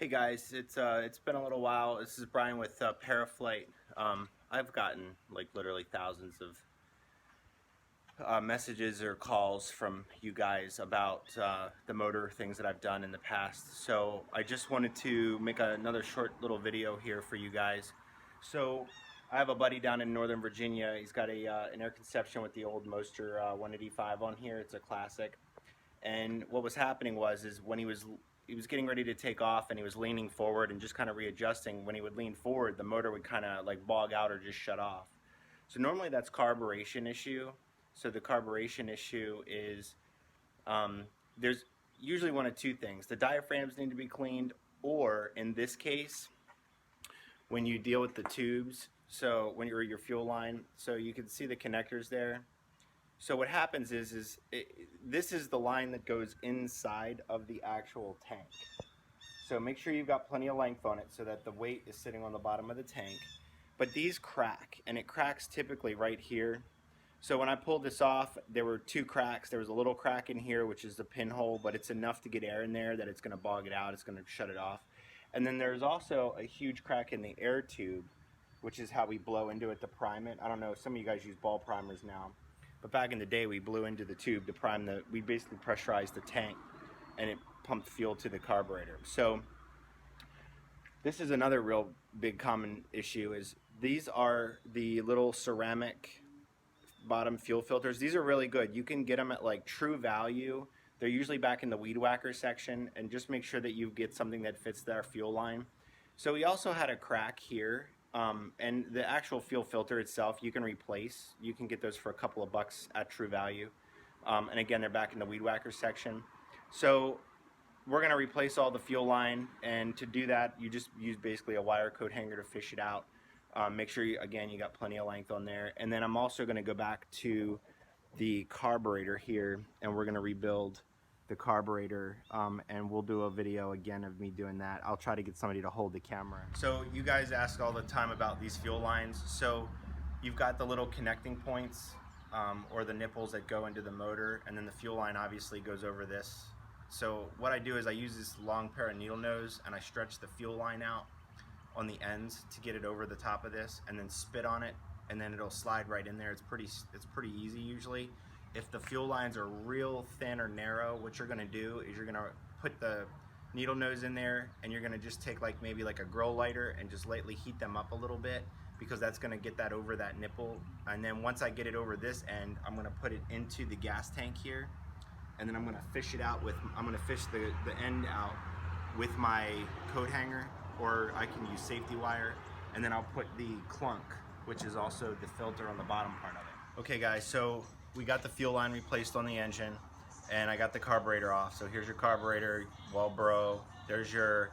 Hey guys, it's been a little while. This is Brian with Paraflight. I've gotten like literally thousands of messages or calls from you guys about the motor things that I've done in the past. So I just wanted to make another short little video here for you guys. So I have a buddy down in Northern Virginia. He's got an air conception with the old Moster 185 on here. It's a classic. And what was happening is when he was getting ready to take off and he was leaning forward and just kind of readjusting, when he would lean forward, the motor would kind of like bog out or just shut off. So normally that's carburation issue. So the carburation issue is there's usually one of two things. The diaphragms need to be cleaned, or in this case, when you deal with the tubes, so when you're your fuel line, so you can see the connectors there. So what happens is this is the line that goes inside of the actual tank. So make sure you've got plenty of length on it so that the weight is sitting on the bottom of the tank. But these crack, and it cracks typically right here. So when I pulled this off, there were two cracks. There was a little crack in here, which is the pinhole, but it's enough to get air in there that it's going to bog it out. It's going to shut it off. And then there's also a huge crack in the air tube, which is how we blow into it to prime it. I don't know, some of you guys use ball primers now. But back in the day, we blew into the tube to prime we basically pressurized the tank and it pumped fuel to the carburetor. So this is another real big common issue is these are the little ceramic bottom fuel filters. These are really good. You can get them at like True Value. They're usually back in the weed whacker section, and just make sure that you get something that fits their fuel line. So we also had a crack here. And the actual fuel filter itself, you can replace. You can get those for a couple of bucks at True Value. And again, they're back in the weed whacker section. So we're going to replace all the fuel line, and to do that, you just use basically a wire coat hanger to fish it out. Make sure, you got plenty of length on there. And then I'm also going to go back to the carburetor here, and we're going to rebuild the carburetor, and we'll do a video again of me doing that. I'll try to get somebody to hold the camera. So you guys ask all the time about these fuel lines. So you've got the little connecting points or the nipples that go into the motor, and then the fuel line obviously goes over this. So what I do is I use this long pair of needle nose and I stretch the fuel line out on the ends to get it over the top of this, and then spit on it, and then it'll slide right in there. It's pretty easy usually. If the fuel lines are real thin or narrow, what you're going to do is you're going to put the needle nose in there, and you're going to just take maybe a grill lighter and just lightly heat them up a little bit, because that's going to get that over that nipple. And then once I get it over this end, I'm going to put it into the gas tank here, and then I'm going to fish it out I'm going to fish the end out with my coat hanger, or I can use safety wire, and then I'll put the clunk, which is also the filter, on the bottom part of it. Okay guys, so we got the fuel line replaced on the engine, and I got the carburetor off. So here's your carburetor, Walbro. There's your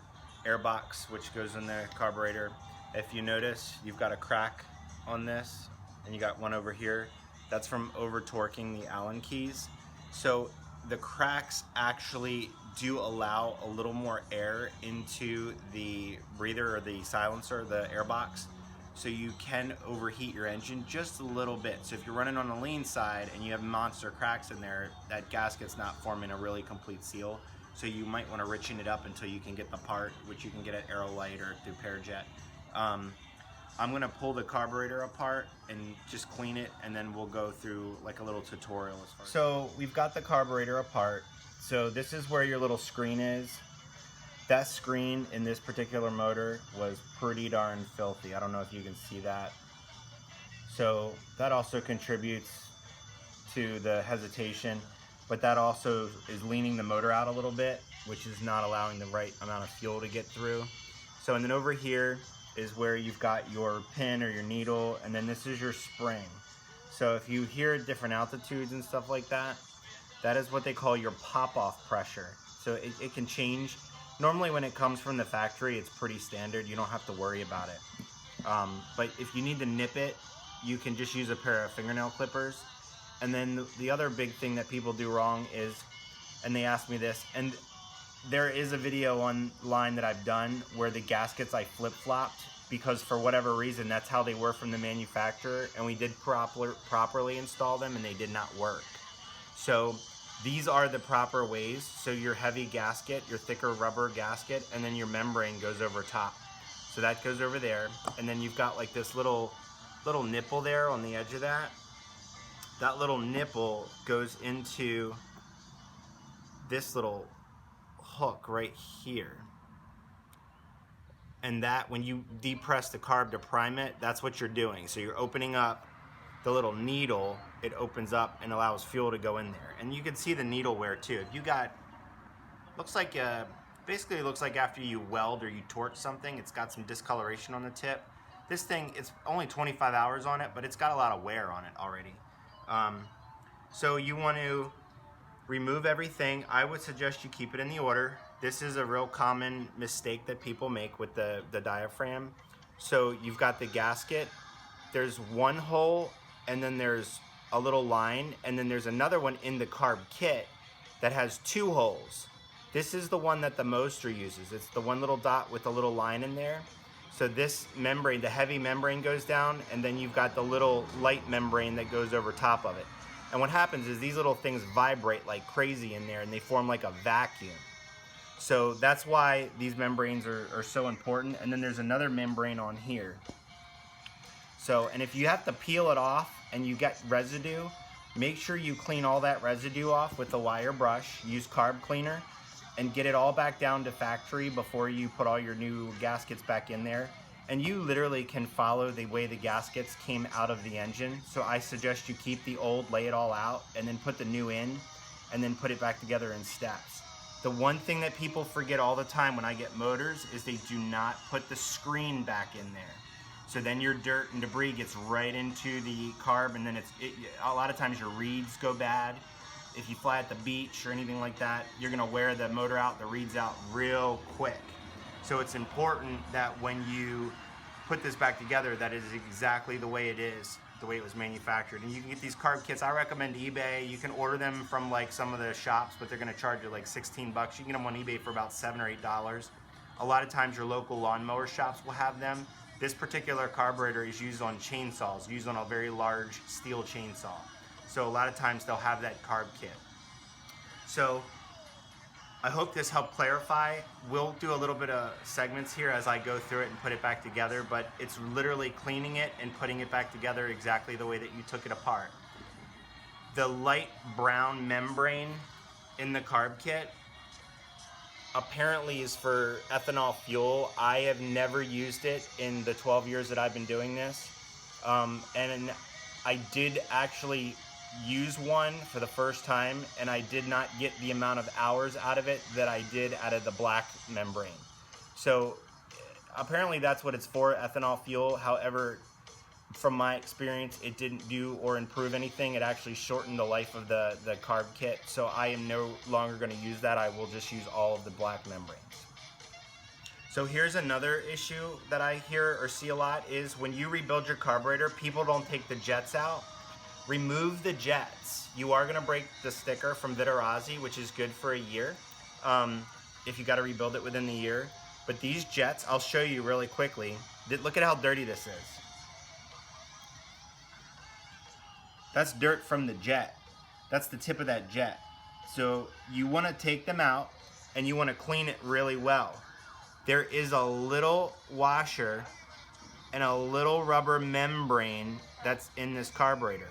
air box, which goes in the carburetor. If you notice, you've got a crack on this, and you got one over here. That's from over torquing the Allen keys. So the cracks actually do allow a little more air into the breather or the silencer, the air box. So you can overheat your engine just a little bit. So if you're running on the lean side and you have monster cracks in there, that gasket's not forming a really complete seal. So you might want to richen it up until you can get the part, which you can get at Aerolite or through Parajet. I'm gonna pull the carburetor apart and just clean it, and then we'll go through like a little tutorial as far as. So we've got the carburetor apart. So this is where your little screen is. That screen in this particular motor was pretty darn filthy. I don't know if you can see that. So that also contributes to the hesitation, but that also is leaning the motor out a little bit, which is not allowing the right amount of fuel to get through. So, and then over here is where you've got your pin or your needle, and then this is your spring. So if you hear at different altitudes and stuff like that, that is what they call your pop-off pressure. So it can change. Normally when it comes from the factory, it's pretty standard. You don't have to worry about it. But if you need to nip it, you can just use a pair of fingernail clippers. And then the other big thing that people do wrong is, and they ask me this, and there is a video online that I've done where the gaskets I flip-flopped, because for whatever reason, that's how they were from the manufacturer, and we did properly install them and they did not work. So These are the proper ways. So your heavy gasket, your thicker rubber gasket, and then your membrane goes over top. So that goes over there, and then you've got like this little nipple there on the edge of that. That little nipple goes into this little hook right here. And that, when you depress the carb to prime it, that's what you're doing. So you're opening up the little needle, it opens up and allows fuel to go in there. And you can see the needle wear too. If you got, basically it looks like after you weld or you torch something, it's got some discoloration on the tip. This thing, it's only 25 hours on it, but it's got a lot of wear on it already. So you want to remove everything. I would suggest you keep it in the order. This is a real common mistake that people make with the diaphragm. So you've got the gasket, there's one hole, and then there's a little line, and then there's another one in the carb kit that has two holes. This is the one that the Moster uses. It's the one little dot with the little line in there. So this membrane, the heavy membrane goes down, and then you've got the little light membrane that goes over top of it. And what happens is these little things vibrate like crazy in there, and they form like a vacuum. So that's why these membranes are so important. And then there's another membrane on here. So, and if you have to peel it off and you get residue, make sure you clean all that residue off with a wire brush. Use carb cleaner and get it all back down to factory before you put all your new gaskets back in there. And you literally can follow the way the gaskets came out of the engine. So I suggest you keep the old, lay it all out, and then put the new in, and then put it back together in steps. The one thing that people forget all the time when I get motors is they do not put the screen back in there. So then your dirt and debris gets right into the carb, and then a lot of times your reeds go bad. If you fly at the beach or anything like that, you're gonna wear the motor out, the reeds out real quick. So it's important that when you put this back together, that it is exactly the way it is, the way it was manufactured. And you can get these carb kits. I recommend eBay. You can order them from like some of the shops, but they're gonna charge you like 16 bucks. You can get them on eBay for about $7 or $8. A lot of times your local lawnmower shops will have them. This particular carburetor is used on chainsaws, used on a very large steel chainsaw. So a lot of times they'll have that carb kit. So I hope this helped clarify. We'll do a little bit of segments here as I go through it and put it back together, but it's literally cleaning it and putting it back together exactly the way that you took it apart. The light brown membrane in the carb kit apparently is for ethanol fuel. I have never used it in the 12 years that I've been doing this. And I did actually use one for the first time, and I did not get the amount of hours out of it that I did out of the black membrane. So apparently that's what it's for, ethanol fuel. However, from my experience, it didn't do or improve anything. It actually shortened the life of the carb kit. So I am no longer going to use that. I will just use all of the black membranes. So here's another issue that I hear or see a lot is when you rebuild your carburetor, people don't take the jets out. Remove the jets. You are going to break the sticker from Vitarazi, which is good for a year if you got to rebuild it within the year. But these jets, I'll show you really quickly. Look at how dirty this is. That's dirt from the jet. That's the tip of that jet. So you want to take them out and you want to clean it really well. There is a little washer and a little rubber membrane that's in this carburetor.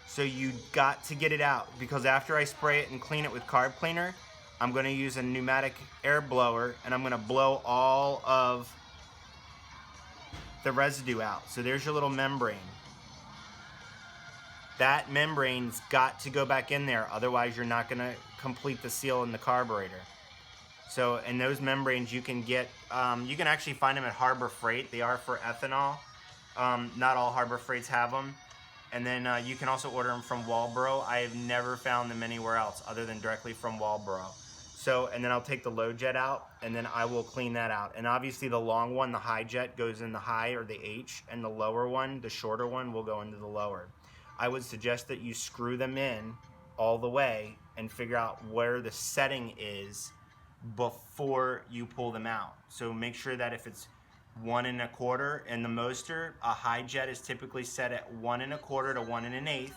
So you got to get it out, because after I spray it and clean it with carb cleaner, I'm going to use a pneumatic air blower and I'm going to blow all of the residue out. So there's your little membrane. That membrane's got to go back in there, otherwise you're not going to complete the seal in the carburetor. So, and those membranes you can get, you can actually find them at Harbor Freight. They are for ethanol. Not all Harbor Freights have them. And then you can also order them from Walbro. I have never found them anywhere else other than directly from Walbro. So, and then I'll take the low jet out and then I will clean that out. And obviously the long one, the high jet, goes in the high or the H, and the lower one, the shorter one, will go into the lower. I would suggest that you screw them in all the way and figure out where the setting is before you pull them out. So make sure that if it's 1 1/4 in the Moster, a high jet is typically set at 1 1/4 to 1 1/8.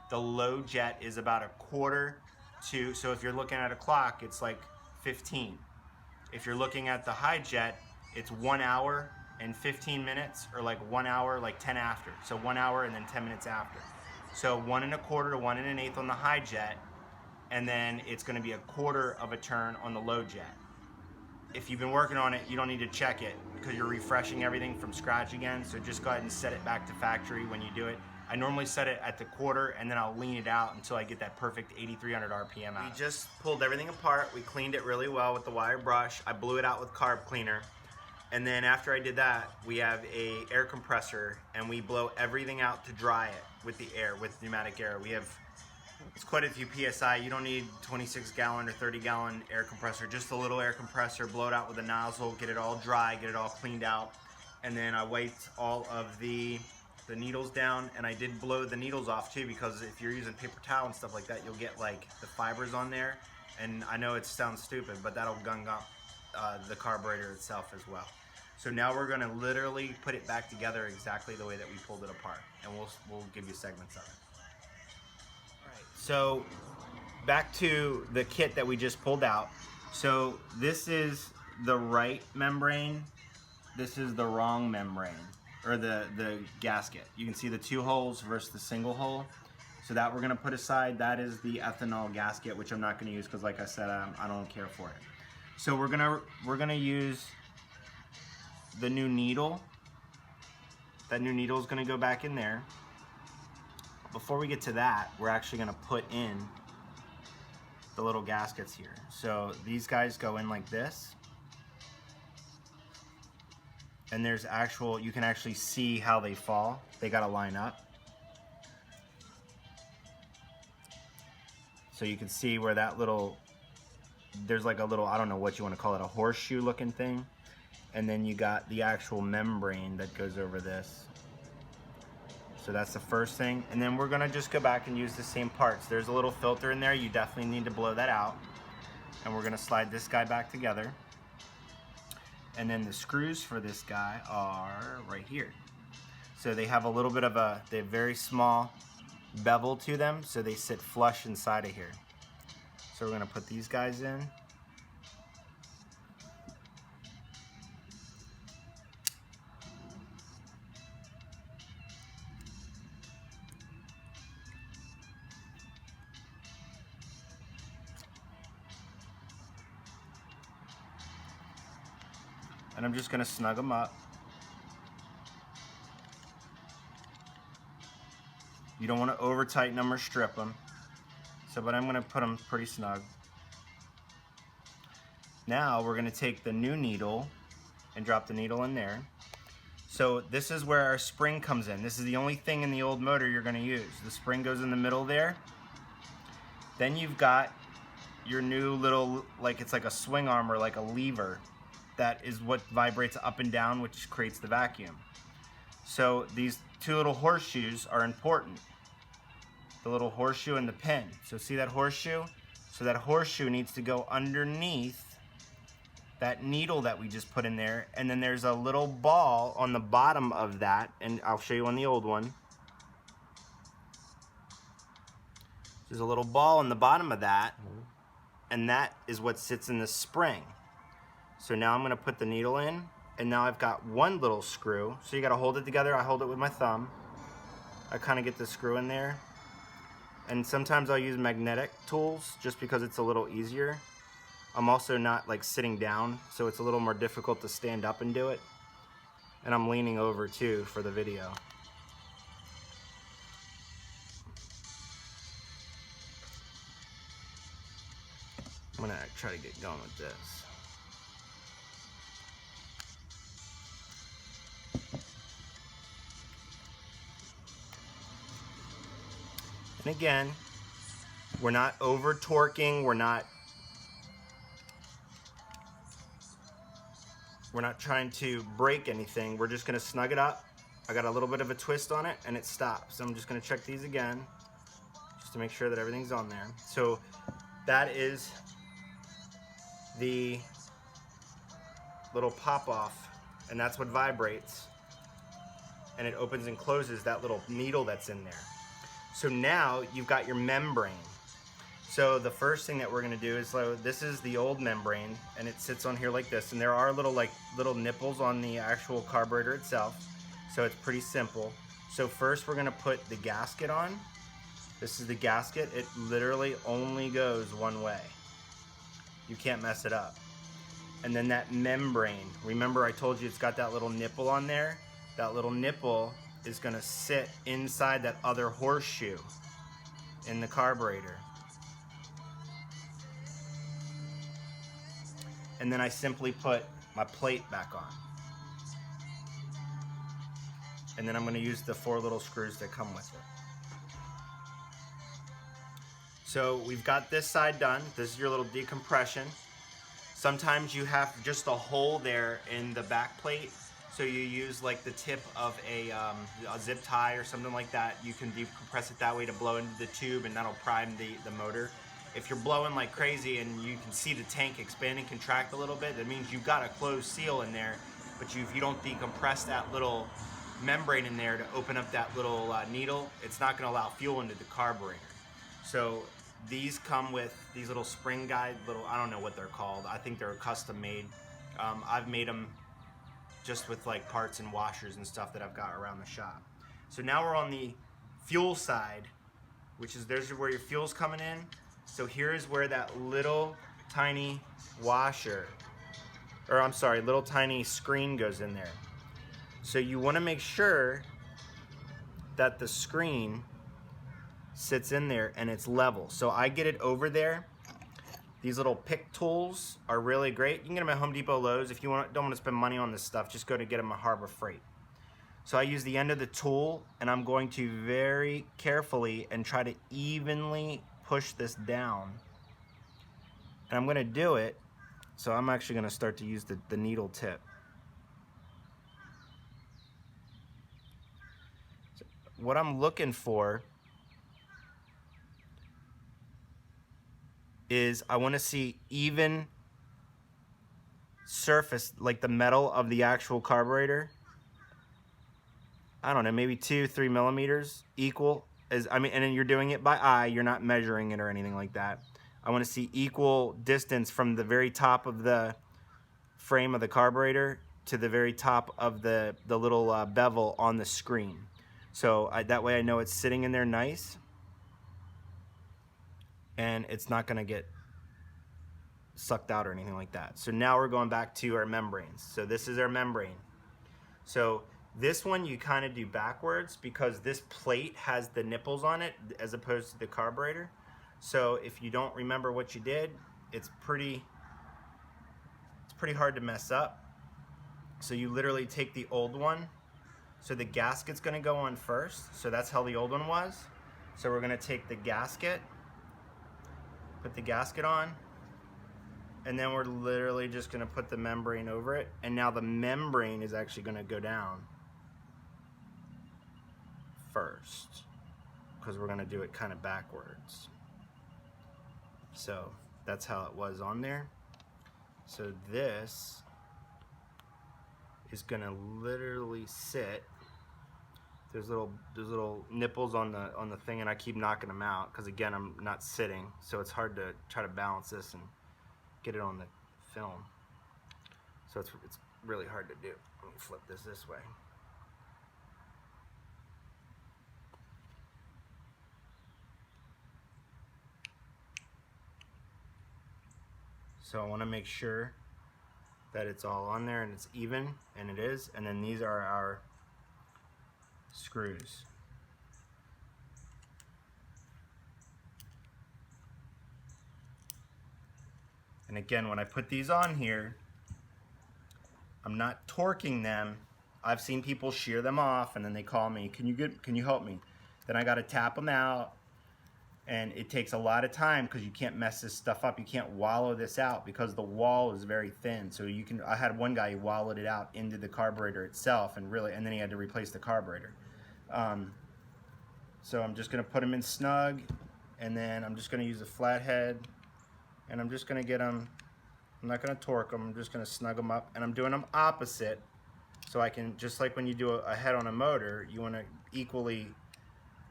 The low jet is about a quarter to, so if you're looking at a clock, it's like 15. If you're looking at the high jet, it's 1 hour and 15 minutes, or like 1 hour, like 10 after. So 1 hour and then 10 minutes after. So 1 1/4 to 1 1/8 on the high jet, and then it's gonna be a quarter of a turn on the low jet. If you've been working on it, you don't need to check it because you're refreshing everything from scratch again. So just go ahead and set it back to factory when you do it. I normally set it at the quarter, and then I'll lean it out until I get that perfect 8,300 RPM out. We just pulled everything apart. We cleaned it really well with the wire brush. I blew it out with Carb cleaner. And then after I did that, we have a air compressor, and we blow everything out to dry it with the air, with pneumatic air. We have, it's quite a few PSI. You don't need 26 gallon or 30 gallon air compressor, just a little air compressor, blow it out with a nozzle, get it all dry, get it all cleaned out. And then I wiped all of the needles down, and I did blow the needles off too, because if you're using paper towel and stuff like that, you'll get like the fibers on there. And I know it sounds stupid, but that'll gung up the carburetor itself as well. So now we're gonna literally put it back together exactly the way that we pulled it apart, and we'll give you segments of it. All right, so back to the kit that we just pulled out. So this is the right membrane, this is the wrong membrane, or the gasket. You can see the 2 holes versus the single hole. So that we're gonna put aside. That is the ethanol gasket, which I'm not gonna use because, like I said, I don't care for it. So we're gonna use the new needle. That new needle is gonna go back in there. Before we get to that, we're actually gonna put in the little gaskets here. So these guys go in like this. And there's actual, you can actually see how they fall. They gotta line up. So you can see where that little, there's like a little, I don't know what you wanna call it, a horseshoe looking thing. And then you got the actual membrane that goes over this. So that's the first thing. And then we're gonna just go back and use the same parts. There's a little filter in there. You definitely need to blow that out. And we're gonna slide this guy back together. And then the screws for this guy are right here. So they have a little bit of they have very small bevel to them, so they sit flush inside of here. So we're gonna put these guys in. And I'm just gonna snug them up. You don't want to over tighten them or strip them. So, but I'm gonna put them pretty snug. Now we're gonna take the new needle and drop the needle in there. So this is where our spring comes in. This is the only thing in the old motor you're gonna use. The spring goes in the middle there. Then you've got your new little, like it's like a swing arm or like a lever. That is what vibrates up and down, which creates the vacuum. So these 2 little horseshoes are important. The little horseshoe and the pin. So see that horseshoe? So that horseshoe needs to go underneath that needle that we just put in there. And then there's a little ball on the bottom of that, and I'll show you on the old one. There's a little ball on the bottom of that, and that is what sits in the spring. So now I'm gonna put the needle in, and now I've got 1 little screw. So you gotta hold it together. I hold it with my thumb. I kind of get the screw in there. And sometimes I'll use magnetic tools just because it's a little easier. I'm also not like sitting down, so it's a little more difficult to stand up and do it. And I'm leaning over too for the video. I'm gonna try to get going with this. And again, we're not over torquing, we're not trying to break anything. We're just gonna snug it up. I got a little bit of a twist on it and it stops. So I'm just gonna check these again, just to make sure that everything's on there. So that is the little pop off, and that's what vibrates. And it opens and closes that little needle that's in there. So now you've got your membrane. So the first thing that we're gonna do is, this is the old membrane, and it sits on here like this, and there are little nipples on the actual carburetor itself, so it's pretty simple. So first we're gonna put the gasket on. This is the gasket. It literally only goes one way. You can't mess it up. And then that membrane, remember I told you it's got that little nipple on there? That little nipple is gonna sit inside that other horseshoe in the carburetor. And then I simply put my plate back on. And then I'm gonna use the 4 little screws that come with it. So we've got this side done. This is your little decompression. Sometimes you have just a hole there in the back plate, so you use like the tip of a zip tie or something like that. You can decompress it that way to blow into the tube, and that'll prime the motor. If you're blowing like crazy and you can see the tank expand and contract a little bit, that means you've got a closed seal in there, but if you don't decompress that little membrane in there to open up that little needle, it's not gonna allow fuel into the carburetor. So these come with these little spring guide, I don't know what they're called. I think they're custom made. I've made them just with like parts and washers and stuff that I've got around the shop. So now we're on the fuel side, which is, there's where your fuel's coming in. So here is where that little tiny washer, or I'm sorry, little tiny screen goes in there. So you want to make sure that the screen sits in there and it's level. So I get it over there. These little pick tools are really great. You can get them at Home Depot, Lowe's. If you don't want to spend money on this stuff, just go to get them at Harbor Freight. So I use the end of the tool, and I'm going to very carefully and try to evenly push this down. And I'm going to do it, so I'm actually going to start to use the needle tip. So what I'm looking for is I want to see even surface, like the metal of the actual carburetor. I don't know, maybe 2-3 millimeters equal. And then you're doing it by eye, you're not measuring it or anything like that. I want to see equal distance from the very top of the frame of the carburetor to the very top of the little bevel on the screen. So that way I know it's sitting in there nice, and it's not going to get sucked out or anything like that. So now we're going back to our membranes. So this is our membrane. So this one you kind of do backwards because this plate has the nipples on it as opposed to the carburetor. So if you don't remember what you did, it's pretty hard to mess up. So you literally take the old one. So the gasket's going to go on first. So that's how the old one was. So we're going to take the gasket, put the gasket on, and then we're literally just going to put the membrane over it. And now the membrane is actually going to go down first because we're going to do it kind of backwards. So that's how it was on there. So this is going to literally sit. There's little nipples on the thing, and I keep knocking them out because, again, I'm not sitting, so it's hard to try to balance this and get it on the film. So it's really hard to do. Let me flip this way. So I want to make sure that it's all on there and it's even, and it is. And then these are our screws. And again, when I put these on here, I'm not torquing them. I've seen people shear them off and then they call me, can you help me? Then I got to tap them out, and it takes a lot of time because you can't mess this stuff up. You can't wallow this out because the wall is very thin. So I had one guy who wallowed it out into the carburetor itself, and then he had to replace the carburetor. So I'm just going to put them in snug, and then I'm just going to use a flathead, and I'm just going to get them. I'm not going to torque them. I'm just going to snug them up, and I'm doing them opposite, so I can, just like when you do a head on a motor, you want to equally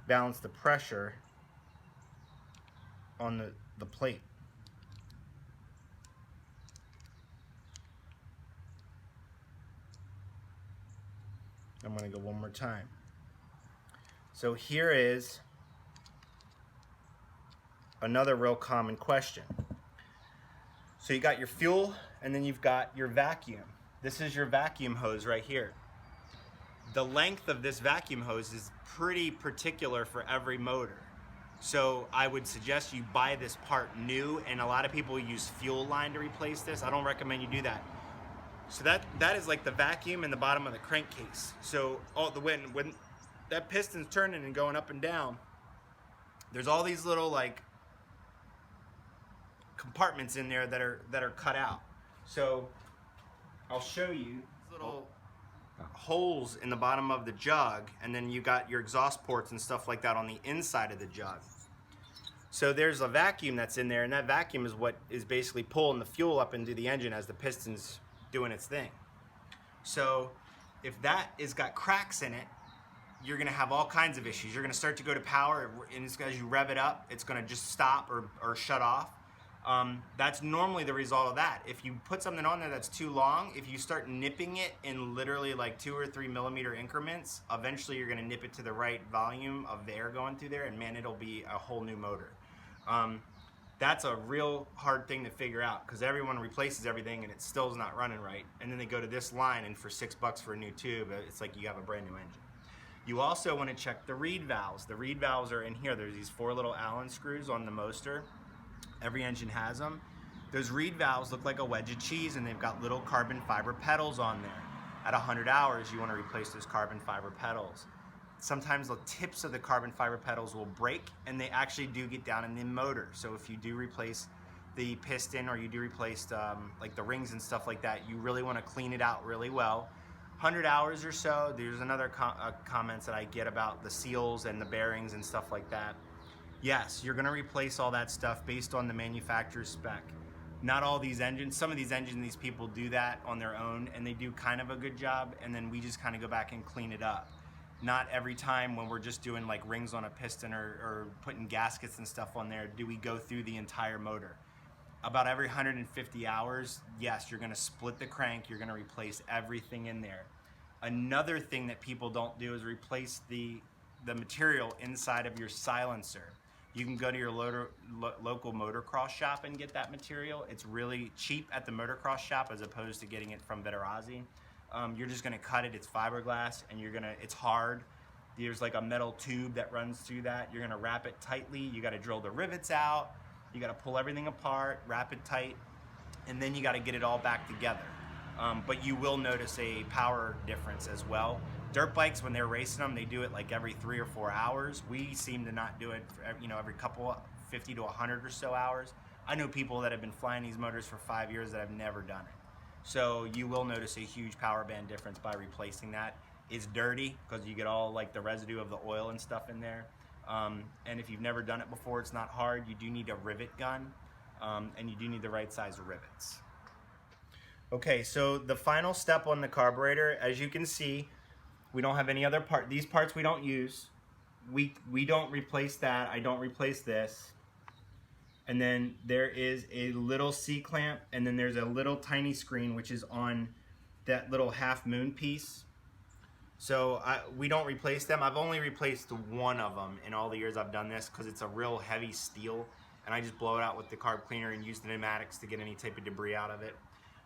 balance the pressure on the plate. I'm going to go one more time. So here is another real common question. So you got your fuel, and then you've got your vacuum. This is your vacuum hose right here. The length of this vacuum hose is pretty particular for every motor. So I would suggest you buy this part new, and a lot of people use fuel line to replace this. I don't recommend you do that. So that is like the vacuum in the bottom of the crankcase. So when that piston's turning and going up and down, there's all these little like compartments in there that are cut out. So I'll show you little holes in the bottom of the jug, and then you got your exhaust ports and stuff like that on the inside of the jug. So there's a vacuum that's in there, and that vacuum is what is basically pulling the fuel up into the engine as the piston's doing its thing. So if that has got cracks in it, you're going to have all kinds of issues. You're going to start to go to power, and as you rev it up, it's going to just stop or shut off. That's normally the result of that. If you put something on there that's too long, if you start nipping it in literally like 2 or 3 millimeter increments, eventually you're going to nip it to the right volume of the air going through there, and man, it'll be a whole new motor. That's a real hard thing to figure out, because everyone replaces everything and it still is not running right. And then they go to this line, and for $6 for a new tube, it's like you have a brand new engine. You also want to check the reed valves. The reed valves are in here. There's these 4 little Allen screws on the Moster. Every engine has them. Those reed valves look like a wedge of cheese, and they've got little carbon fiber pedals on there. At 100 hours, you want to replace those carbon fiber pedals. Sometimes the tips of the carbon fiber pedals will break, and they actually do get down in the motor. So if you do replace the piston, or you do replace like the rings and stuff like that, you really want to clean it out really well. 100 hours or so, there's another comments that I get about the seals and the bearings and stuff like that. Yes, you're going to replace all that stuff based on the manufacturer's spec. Not all these engines, some of these engines, these people do that on their own, and they do kind of a good job, and then we just kind of go back and clean it up. Not every time when we're just doing like rings on a piston or putting gaskets and stuff on there do we go through the entire motor. About every 150 hours, yes, you're going to split the crank, you're going to replace everything in there. Another thing that people don't do is replace the material inside of your silencer. You can go to your local motocross shop and get that material. It's really cheap at the motocross shop as opposed to getting it from Veterazi. You're just gonna cut it, it's fiberglass, and it's hard. There's like a metal tube that runs through that. You're gonna wrap it tightly. You gotta drill the rivets out. You gotta pull everything apart, wrap it tight, and then you gotta get it all back together. But you will notice a power difference as well. Dirt bikes, when they're racing them, they do it like every 3 or 4 hours. We seem to not do it for, every couple, 50 to 100 or so hours. I know people that have been flying these motors for 5 years that have never done it. So you will notice a huge power band difference by replacing that. It's dirty because you get all like the residue of the oil and stuff in there. And if you've never done it before, it's not hard. You do need a rivet gun, and you do need the right size rivets. Okay, so the final step on the carburetor, as you can see, we don't have any other part. These parts we don't use. We don't replace that. I don't replace this. And then there is a little C-clamp, and then there's a little tiny screen which is on that little half moon piece. So we don't replace them. I've only replaced one of them in all the years I've done this because it's a real heavy steel, and I just blow it out with the carb cleaner and use the pneumatics to get any type of debris out of it.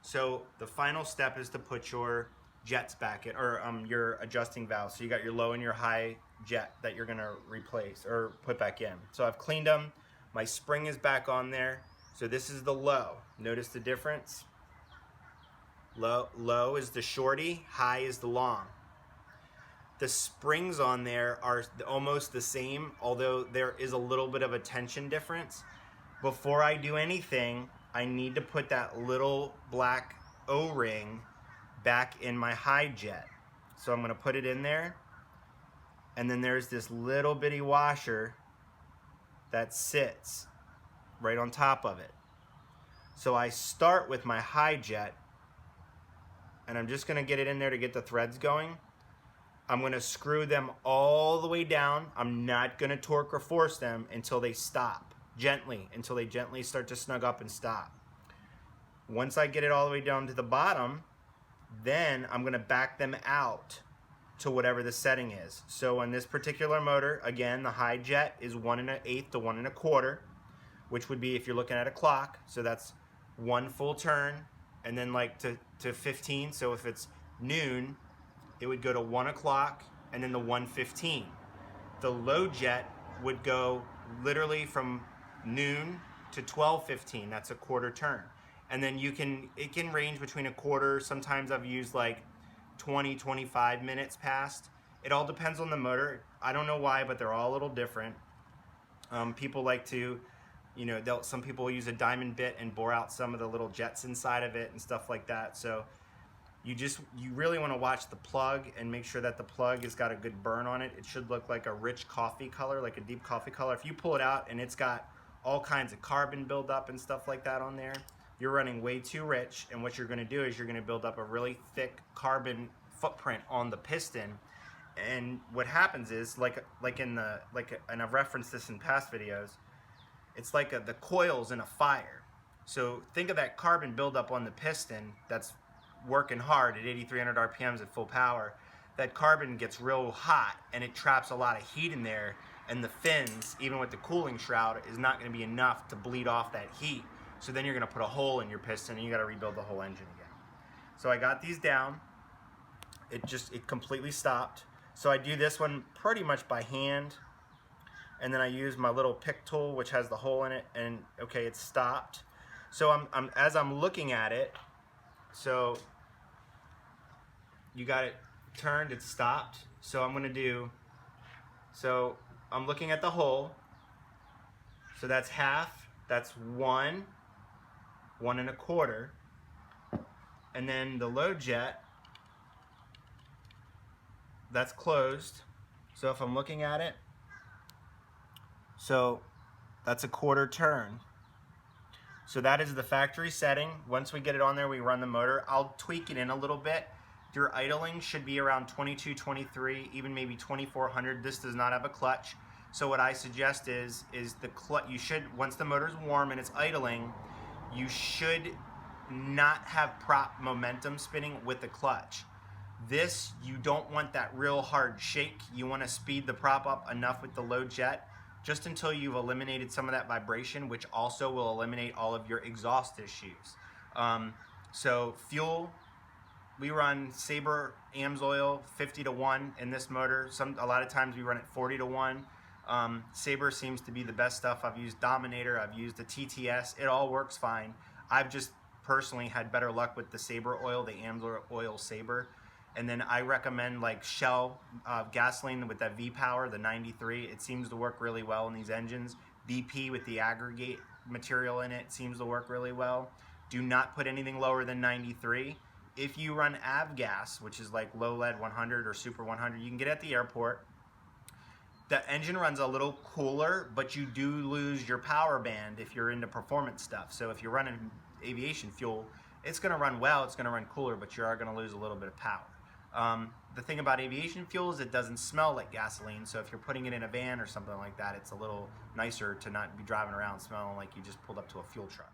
So the final step is to put your jets back in, or your adjusting valves. So you got your low and your high jet that you're gonna replace or put back in. So I've cleaned them. My spring is back on there. So this is the low. Notice the difference? Low is the shorty, high is the long. The springs on there are almost the same, although there is a little bit of a tension difference. Before I do anything, I need to put that little black O-ring back in my high jet. So I'm gonna put it in there, and then there's this little bitty washer that sits right on top of it. So I start with my high jet, and I'm just gonna get it in there to get the threads going. I'm gonna screw them all the way down. I'm not gonna torque or force them until they stop, gently, until they gently start to snug up and stop. Once I get it all the way down to the bottom, then I'm gonna back them out to whatever the setting is. So on this particular motor, again, the high jet is 1 1/8 to 1 1/4, which would be if you're looking at a clock. So that's 1 full turn, and then like to 15. So if it's noon, it would go to 1 o'clock and then the 1:15. The low jet would go literally from noon to 12:15. That's a quarter turn. And then it can range between a quarter. Sometimes I've used like 20, 25 minutes past. It all depends on the motor. I don't know why, but they're all a little different. People like to, some people use a diamond bit and bore out some of the little jets inside of it and stuff like that. So you really want to watch the plug and make sure that the plug has got a good burn on it. It should look like a rich coffee color, like a deep coffee color. If you pull it out and it's got all kinds of carbon buildup and stuff like that on there, you're running way too rich, and what you're going to do is you're going to build up a really thick carbon footprint on the piston. And what happens is, and I've referenced this in past videos, it's like the coils in a fire. So think of that carbon buildup on the piston that's working hard at 8,300 RPMs at full power. That carbon gets real hot and it traps a lot of heat in there, and the fins, even with the cooling shroud, is not going to be enough to bleed off that heat. So then you're going to put a hole in your piston and you got to rebuild the whole engine again. So I got these down. It completely stopped. So I do this one pretty much by hand, and then I use my little pick tool, which has the hole in it, and okay, it's stopped. So as I'm looking at it, so you got it turned, it's stopped. So I'm looking at the hole. So that's half, that's 1 1/4, and then the low jet, that's closed. So if I'm looking at it, so that's a quarter turn. So that is the factory setting. Once we get it on there, we run the motor. I'll tweak it in a little bit. Your idling should be around 22, 23, even maybe 2400. This does not have a clutch. So what I suggest is the clutch, once the motor's warm and it's idling, you should not have prop momentum spinning with the clutch. This, you don't want that real hard shake. You want to speed the prop up enough with the low jet just until you've eliminated some of that vibration, which also will eliminate all of your exhaust issues. So fuel, we run Sabre AMS oil 50 to 1 in this motor. A lot of times we run it 40 to 1. Sabre seems to be the best stuff. I've used Dominator, I've used the TTS, it all works fine. I've just personally had better luck with the Sabre oil, the AMS oil Sabre. And then I recommend like Shell gasoline with that V-Power, the 93. It seems to work really well in these engines. BP with the aggregate material in it seems to work really well. Do not put anything lower than 93. If you run avgas, which is like low lead 100 or super 100, you can get it at the airport. The engine runs a little cooler, but you do lose your power band if you're into performance stuff. So if you're running aviation fuel, it's going to run well, it's going to run cooler, but you are going to lose a little bit of power. The thing about aviation fuel is it doesn't smell like gasoline, so if you're putting it in a van or something like that, it's a little nicer to not be driving around smelling like you just pulled up to a fuel truck.